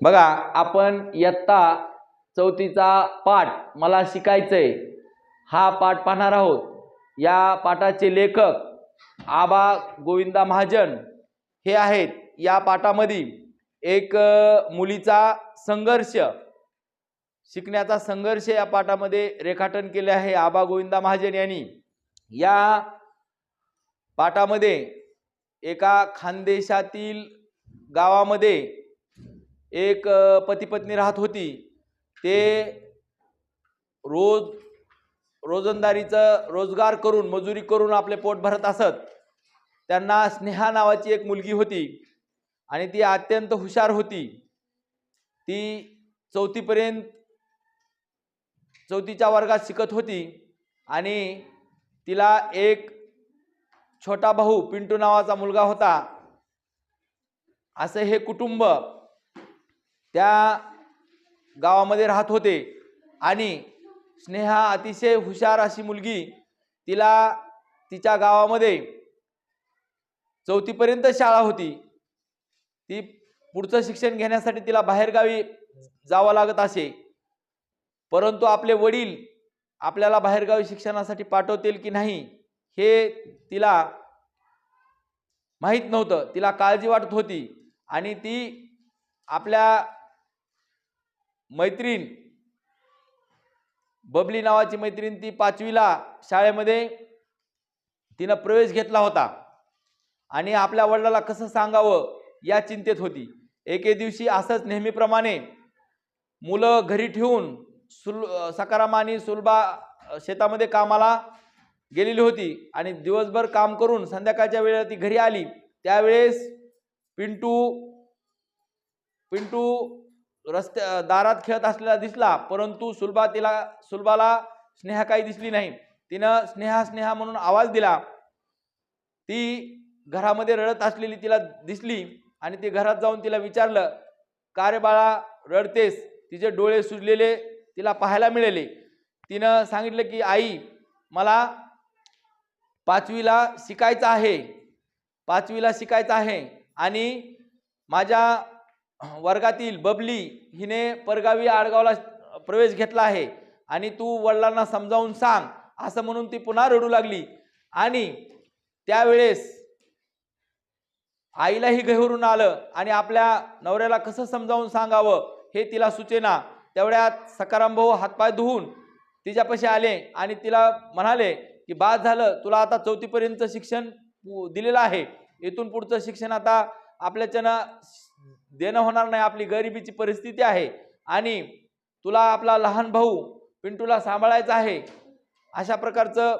बघा, आपण इयत्ता चौथीचा पाठ मला शिकायचंय हा पाठ पाहणार आहोत। या पाठाचे लेखक आबा गोविंदा महाजन हे आहेत। या पाठामध्ये एक मुलीचा संघर्ष, शिकण्याचा संघर्ष या पाठामध्ये रेखाटन केले आहे आबा गोविंदा महाजन यांनी। या पाठामध्ये एका खानदेशातील गावामध्ये एक पती पत्नी राहत होती। ते रोजंदारीचं रोजगार करून मजुरी करून आपले पोट भरत असत। त्यांना स्नेहा नावाची एक मुलगी होती आणि ती अत्यंत हुशार होती। ती चौथीच्या वर्गात शिकत होती आणि तिला एक छोटा भाऊ पिंटू नावाचा मुलगा होता। असं हे कुटुंब त्या गावामध्ये राहत होते आणि स्नेहा अतिशय हुशार अशी मुलगी, तिला तिच्या गावामध्ये चौथीपर्यंत शाळा होती। ती पुढचं शिक्षण घेण्यासाठी तिला बाहेरगावी जावं लागत असे, परंतु आपले वडील आपल्याला बाहेरगावी शिक्षणासाठी पाठवतील की नाही हे तिला माहीत नव्हतं। तिला काळजी वाटत होती आणि ती आपल्या मैत्रीण बबली नावाची मैत्रीण, ती 5वीला शाळेमध्ये तिनं प्रवेश घेतला होता आणि आपल्या वडिलांना कसं सांगावं या चिंतेत होती। एके दिवशी असंच नेहमीप्रमाणे मुलं घरी ठेवून सकाराम आणि सुलभा शेतामध्ये कामाला गेलेली होती आणि दिवसभर काम करून संध्याकाळच्या वेळेला ती घरी आली। त्यावेळेस पिंटू दारात खेळत असलेला दिसला, परंतु सुलभाला स्नेहा काही दिसली नाही। तिनं स्नेहा स्नेहा म्हणून आवाज दिला। ती घरामध्ये रडत असलेली तिला दिसली आणि ती घरात जाऊन तिला विचारलं, का रे बाळा रडतेस? तिचे डोळे सुजलेले तिला पाहायला मिळाले। तिनं सांगितलं की आई, मला 5वीला शिकायचं आहे आणि माझ्या वर्गातील बबली हिने परगावी आडगावला प्रवेश घेतला आहे आणि तू वडिलांना समजावून सांग, असं म्हणून ती पुन्हा रडू लागली। आणि त्यावेळेस आईलाही गहिवरून आलं आणि आपल्या नवऱ्याला कसं समजावून सांगावं हे तिला सुचेना। तेवढ्यात सकाराम भाऊ हातपाय धुवून तिच्यापाशी आले आणि तिला म्हणाले की बाद झालं, तुला आता 4थीपर्यंत शिक्षण दिलेलं आहे, इथून पुढचं शिक्षण आता आपल्याच्यानं देणं होणार नाही, आपली गरिबीची परिस्थिती आहे आणि तुला आपला लहान भाऊ पिंटूला सांभाळायचं आहे। अशा प्रकारचं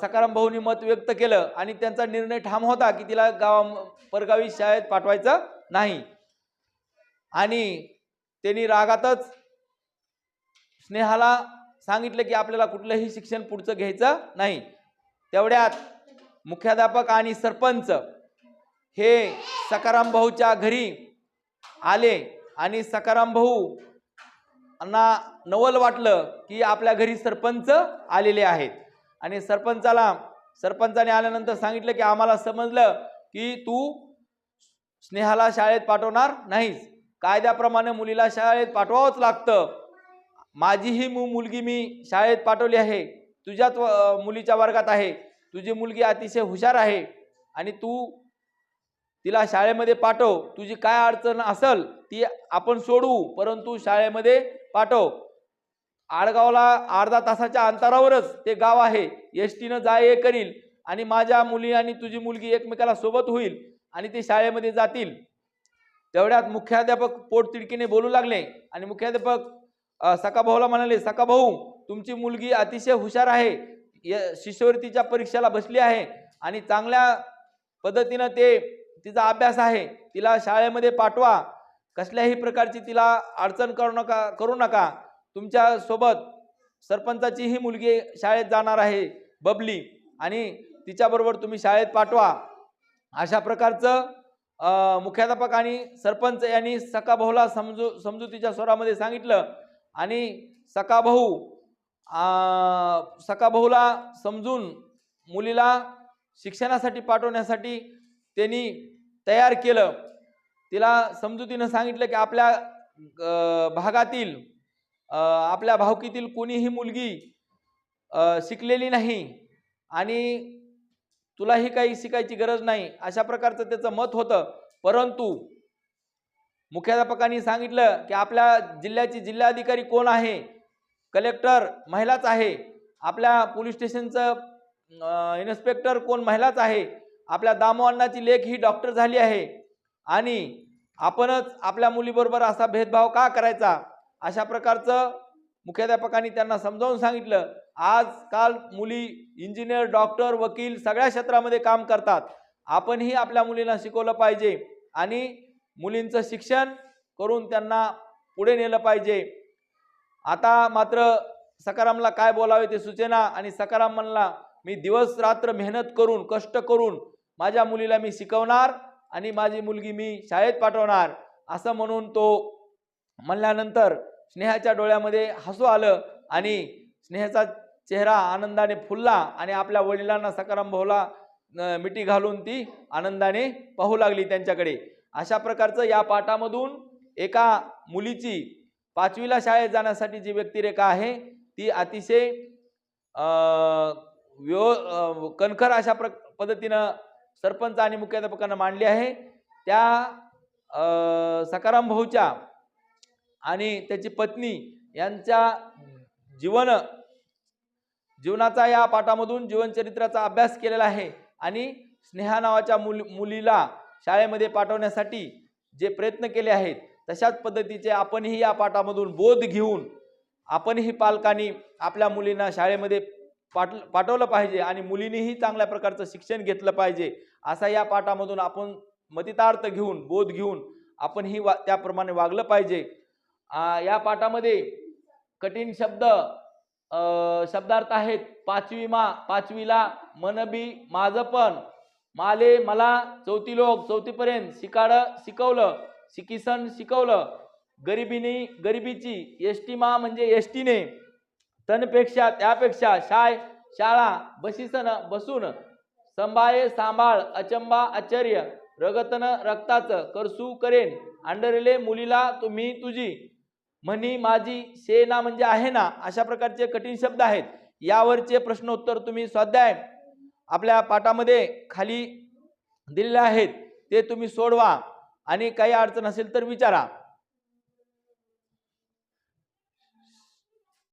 सकाराम भाऊनी मत व्यक्त केलं आणि त्यांचा निर्णय ठाम होता की तिला परगावी शाळेत पाठवायचं नाही। आणि त्यांनी रागातच स्नेहाला सांगितलं की आपल्याला कुठलंही शिक्षण पुढचं घ्यायचं नाही। तेवढ्यात मुख्याध्यापक आणि सरपंच हे सकाराम भाऊच्या घरी आले आणि सकाराम भाऊंना नवल वाटलं की आपल्या घरी सरपंच आलेले आहेत आणि सरपंचाने आल्यानंतर सांगितलं की आम्हाला समजलं की तू स्नेहाला शाळेत पाठवणार नाहीस, कायद्याप्रमाणे मुलीला शाळेत पाठवावंच लागतं। माझीही मुलगी मी शाळेत पाठवली आहे, तुझ्याच मुलीच्या वर्गात आहे, तुझी मुलगी अतिशय हुशार आहे आणि तू तिला शाळेमध्ये पाठव। तुझी काय अडचण असेल ती आपण सोडवू, परंतु शाळेमध्ये पाठव। आडगावला अर्धा तासाच्या अंतरावरच ते गाव आहे, एसटीनं जा ये करील आणि माझ्या मुली आणि तुझी मुलगी एकमेकाला सोबत होईल आणि ते शाळेमध्ये जातील। तेवढ्यात मुख्याध्यापक पोटतिडकीने बोलू लागले आणि मुख्याध्यापक सकाभाऊला म्हणाले, सकाभाऊ, तुमची मुलगी अतिशय हुशार आहे, शिष्यवृत्तीच्या परीक्षेला बसली आहे आणि चांगल्या पद्धतीनं तिचा अभ्यास आहे, तिला शाळेमध्ये पाठवा, कसल्याही प्रकारची तिला अडचण करू नका। तुमच्या सोबत सरपंचाचीही मुलगी शाळेत जाणार आहे बबली, आणि तिच्याबरोबर तुम्ही शाळेत पाठवा। अशा प्रकारचं मुख्याध्यापक आणि सरपंच यांनी सकाभाऊला समजुतीच्या स्वरामध्ये सांगितलं आणि सकाभाऊला समजून मुलीला शिक्षणासाठी पाठवण्यासाठी त्यांनी तयार केलं। तिला समजुतीनं सांगितलं की आपल्या भागातील आपल्या भावकीतील कोणीही मुलगी शिकलेली नाही आणि तुलाही काही शिकायची गरज नाही, अशा प्रकारचं त्याचं मत होतं. परंतु मुख्याध्यापकांनी सांगितलं की आपल्या जिल्ह्याची जिल्हाधिकारी कोण आहे, कलेक्टर महिलाच आहे, आपल्या पोलीस स्टेशनचं इन्स्पेक्टर कोण महिलाच आहे, आपल्या दामोअण्णाची लेख ही डॉक्टर झाली आहे आणि आपणच आपल्या मुलीबरोबर असा भेदभाव का करायचा, अशा प्रकारचं मुख्याध्यापकांनी त्यांना समजावून सांगितलं. आजकाल मुली इंजिनियर, डॉक्टर, वकील सगळ्या क्षेत्रामध्ये काम करतात. आपणही आपल्या मुलींना शिकवलं पाहिजे आणि मुलींचं शिक्षण करून त्यांना पुढे नेलं पाहिजे. आता मात्र सकारामला काय बोलावे ते सुचेना आणि सकाराम म्हणला, मी दिवस रात्र मेहनत करून कष्ट करून माझ्या मुलीला मी शिकवणार आणि माझी मुलगी मी शाळेत पाठवणार, असं म्हणून तो म्हणल्यानंतर स्नेहाच्या डोळ्यामध्ये हसू आलं आणि स्नेहाचा चेहरा आनंदाने फुलला आणि आपल्या वडिलांना सकाराम भाऊला मिठी घालून ती आनंदाने पाहू लागली त्यांच्याकडे. अशा प्रकारचं या पाठामधून एका मुलीची 5वीला शाळेत जाण्यासाठी जी व्यक्तिरेखा आहे ती अतिशय कणखर अशा पद्धतीनं सरपंच आणि मुख्याध्यापकांना मांडली आहे. त्या सकाराम भाऊच्या आणि त्याची पत्नी यांच्या जीवनाचा या पाठामधून जीवनचरित्राचा अभ्यास केलेला आहे आणि स्नेहा नावाच्या मुलीला शाळेमध्ये पाठवण्यासाठी जे प्रयत्न केले आहेत तशाच पद्धतीचे आपणही या पाठामधून बोध घेऊन आपणही पालकांनी आपल्या मुलींना शाळेमध्ये पाठवलं पाहिजे आणि मुलींनीही चांगल्या प्रकारचं शिक्षण घेतलं पाहिजे, असा या पाठामधून आपण मतितार्थ घेऊन बोध घेऊन आपणही त्याप्रमाणे वागलं पाहिजे. या पाठामध्ये कठीण शब्दार्थ आहेत. 5वीला मनबी माझं पण, माले मला, चौथी लोक चौथीपर्यंत, शिकवलं, शिकिसन शिकवलं, गरिबीची, एसटी मा म्हणजे एसटीने, तनपेक्षा त्यापेक्षा, शाळा, बशीसन बसून, संभाये सांभाळ, अचंबा आश्चर्य, रगतन रक्ताचं, करसू करेन, अंडरले मुलीला तुम्ही तुझी, म्हणी माझी, शेना म्हणजे आहे ना, अशा प्रकारचे कठीण शब्द आहेत. यावरचे प्रश्नोत्तर तुम्ही स्वाध्याय आपल्या पाठामध्ये खाली दिलेले आहेत ते तुम्ही सोडवा आणि काही अडचण असेल तर विचारा.